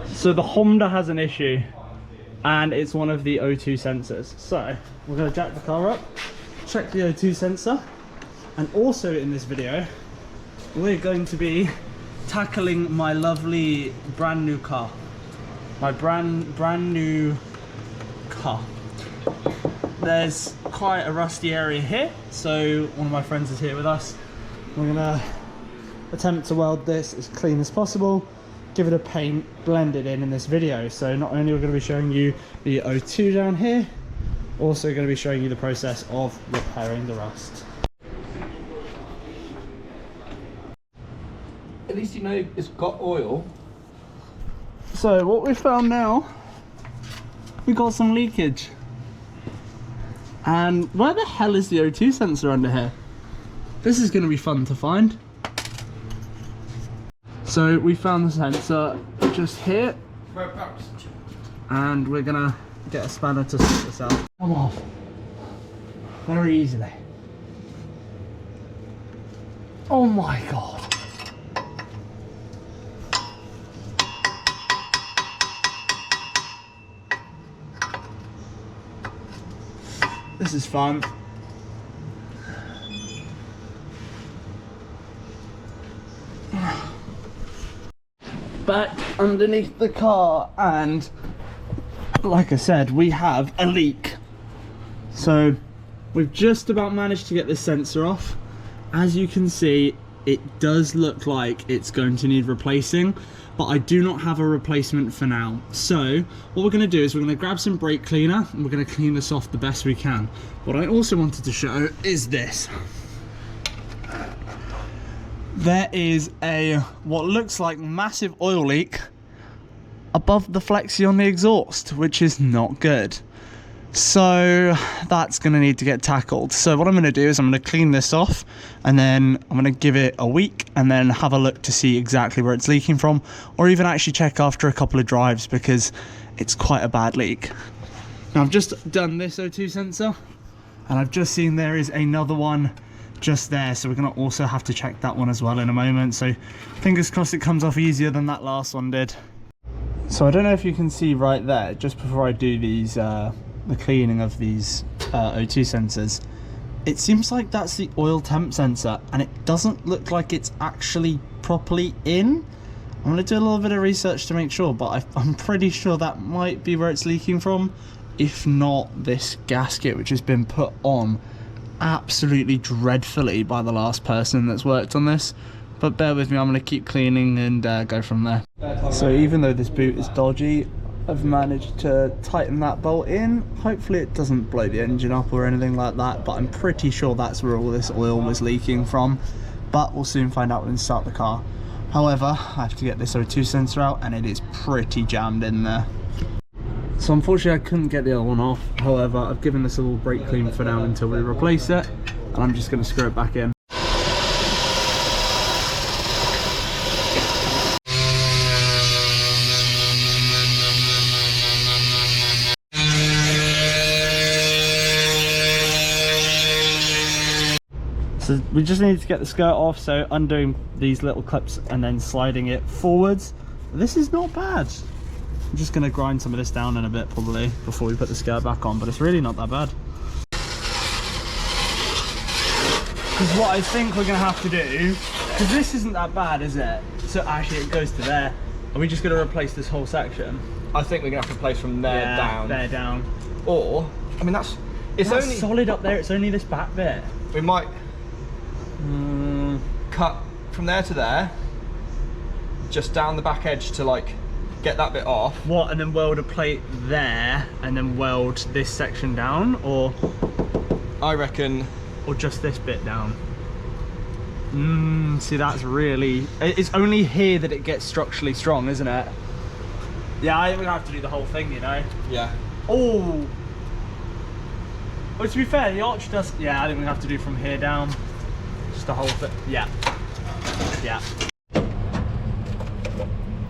So the Honda has an issue, and it's one of the O2 sensors. So we're going to jack the car up, check the O2 sensor, and also in this video we're going to be tackling my lovely brand new car. My brand new car. There's quite a rusty area here, so one of my friends is here with us. We're gonna attempt to weld this as clean as possible, give it a paint, blend it in this video. So not only are we going to be showing you the O2 down here, also going to be showing you the process of repairing the rust. At least you know it's got oil. So what we found now, we got some leakage. And where the hell is the O2 sensor under here? This is going to be fun to find. So we found the sensor just here, and we're gonna get a spanner to sort this out. Come off very easily. Oh my god. This is fun. Back underneath the car, and like I said, we have a leak. So we've just about managed to get this sensor off. As you can see, it does look like it's going to need replacing, but I do not have a replacement for now. So what we're going to do is we're going to grab some brake cleaner and we're going to clean this off the best we can. What I also wanted to show is this. There is a what looks like massive oil leak above the flexi on the exhaust, which is not good. So that's going to need to get tackled. So what I'm going to do is I'm going to clean this off, and then I'm going to give it a week and then have a look to see exactly where it's leaking from, or even actually check after a couple of drives, because it's quite a bad leak. Now I've just done this O2 sensor, and I've just seen there is another one just there, so we're going to also have to check that one as well in a moment. So fingers crossed it comes off easier than that last one did. So I don't know if you can see right there, just before I do these the cleaning of these O2 sensors, it seems like that's the oil temp sensor, and it doesn't look like it's actually properly in. I'm going to do a little bit of research to make sure, but I'm pretty sure that might be where it's leaking from, if not this gasket, which has been put on absolutely dreadfully by the last person that's worked on this. But bear with me, I'm going to keep cleaning and go from there. So even though this boot is dodgy, I've managed to tighten that bolt in. Hopefully it doesn't blow the engine up or anything like that, but I'm pretty sure that's where all this oil was leaking from. But we'll soon find out when we start the car. However, I have to get this O2 sensor out, and it is pretty jammed in there. So unfortunately I couldn't get the other one off. However, I've given this a little brake clean for now until we replace it, and I'm just going to screw it back in. So we just need to get the skirt off, so undoing these little clips and then sliding it forwards. This is not bad. I'm just going to grind some of this down in a bit probably before we put the skirt back on, but it's really not that bad. Because what I think we're going to have to do, because this isn't that bad, is it? So actually it goes to there. Are we just going to replace this whole section? I think we're going to have to replace from there down. There down. Or, I mean that's only solid up there, it's only this back bit. We might cut from there to there, just down the back edge to like get that bit off. What, and then weld a plate there and then weld this section down, or I reckon, or just this bit down? See, that's really, it's only here that it gets structurally strong, isn't it? Yeah, I think we're gonna have to do the whole thing, you know. Yeah. Oh, well, to be fair, the arch does, yeah, I think we have to do from here down, just the whole thing. Yeah, yeah.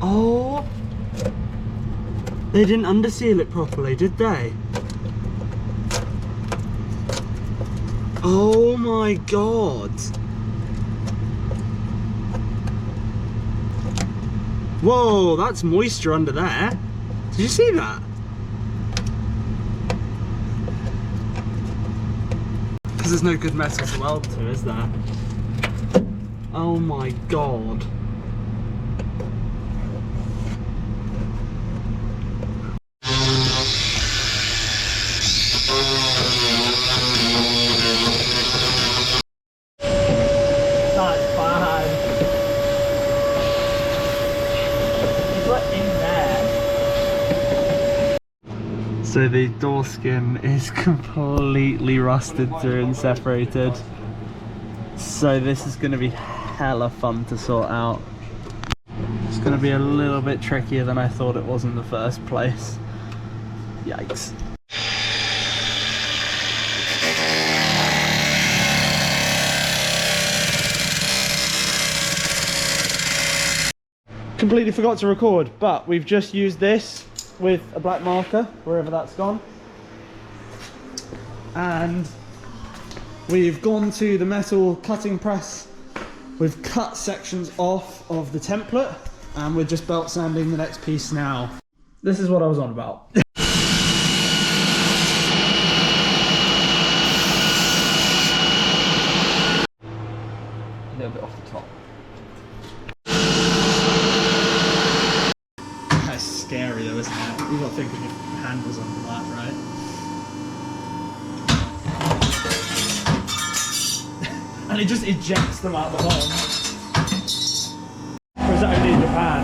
Oh, they didn't underseal it properly, did they? Oh my god. Whoa, that's moisture under there. Did you see that? Because there's no good metal to weld to, is there? Oh my god. That's bad. He's like in there. So the door skin is completely rusted through and separated. So this is going to be hella fun to sort out. It's going to be a little bit trickier than I thought it was in the first place. Yikes. Completely forgot to record, but we've just used this with a black marker, wherever that's gone. And we've gone to the metal cutting press. We've cut sections off of the template and we're just belt sanding the next piece now. This is what I was on about. A little bit off the top. That's scary though, isn't it? You've got to think if your hand was under that, right? And it just ejects them out the bottom. Or is that only in Japan?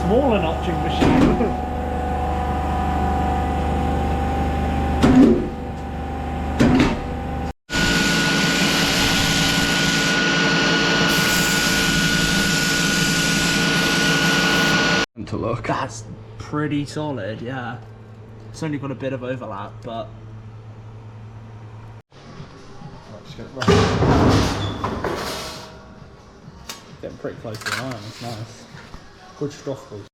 Smaller notching machine. To look. That's pretty solid, yeah. It's only got a bit of overlap, but getting pretty close to the iron. It's nice. Good stuff, boys.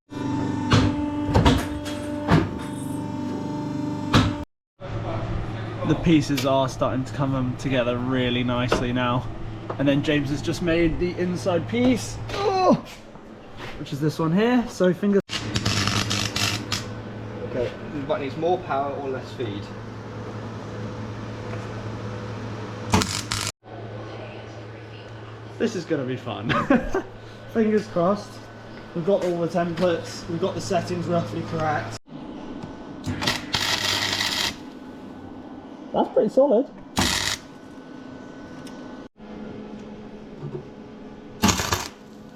The pieces are starting to come together really nicely now. And then James has just made the inside piece, which is this one here. So fingers. Okay, this bike needs more power or less speed. This is going to be fun. Fingers crossed. We've got all the templates, we've got the settings roughly correct. That's pretty solid.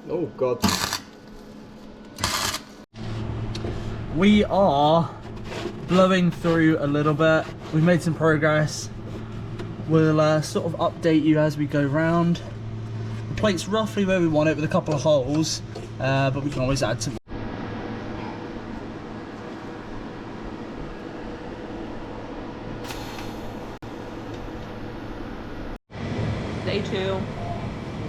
Oh god. We are blowing through a little bit. We've made some progress. We'll sort of update you as we go round. The plate's roughly where we want it with a couple of holes, but we can always add some. Day 2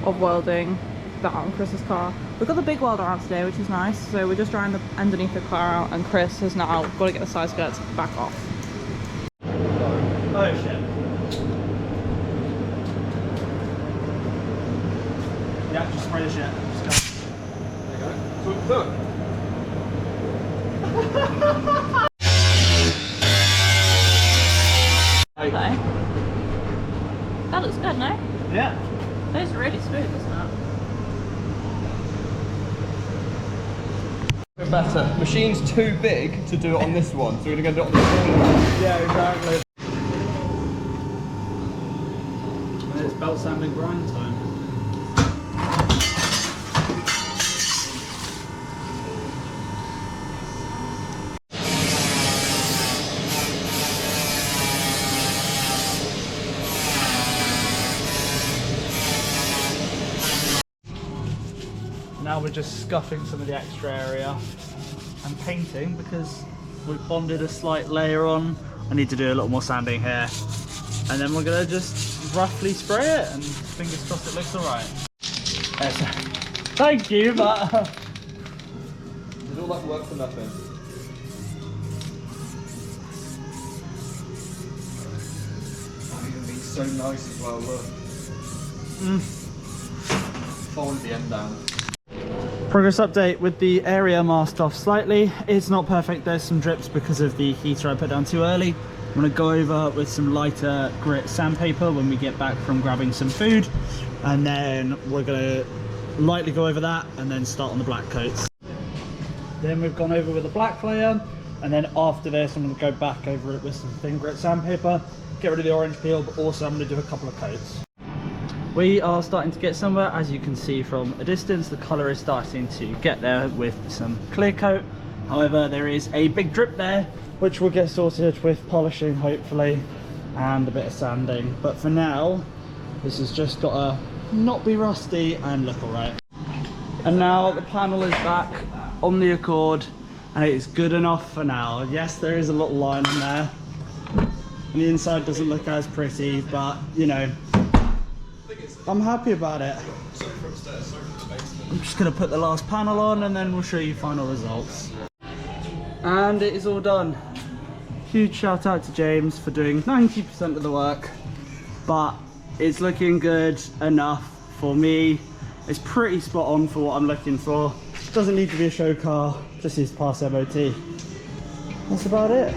of welding that on Chris's car. We've got the big welder out today, which is nice. So we're just drying the underneath the car out, and Chris has now got to get the side skirts back off. Oh shit. Yeah, just spray the shit. Just go. There you go. Look. Okay. That looks good, no? Yeah. That is really smooth, isn't it? Better. Machine's too big to do it on this one, so we're going to do it on the smaller one. Yeah, exactly. And it's belt sanding grind time. Now we're just scuffing some of the extra area and painting because we've bonded a slight layer on. I need to do a little more sanding here. And then we're gonna just roughly spray it and fingers crossed it looks alright. Thank you, but... It's all that work for nothing. so nice as well, look. Fold the end down. Progress update with the area masked off slightly. It's not perfect, there's some drips because of the heater I put down too early. I'm going to go over with some lighter grit sandpaper when we get back from grabbing some food, and then we're going to lightly go over that and then start on the black coats. Then we've gone over with a black layer, and then after this I'm going to go back over it with some thin grit sandpaper, get rid of the orange peel, but also I'm going to do a couple of coats. We are starting to get somewhere. As you can see from a distance, the colour is starting to get there with some clear coat. However, there is a big drip there, which will get sorted with polishing hopefully, and a bit of sanding. But for now, this has just got to not be rusty and look alright. And now the panel is back on the Accord, and it is good enough for now. Yes, there is a little line in there, and the inside doesn't look as pretty, but you know, I'm happy about it. I'm just going to put the last panel on and then we'll show you final results. And it is all done. Huge shout out to James for doing 90% of the work, but it's looking good enough for me. It's pretty spot on for what I'm looking for. Doesn't need to be a show car, just needs to pass MOT. That's about it.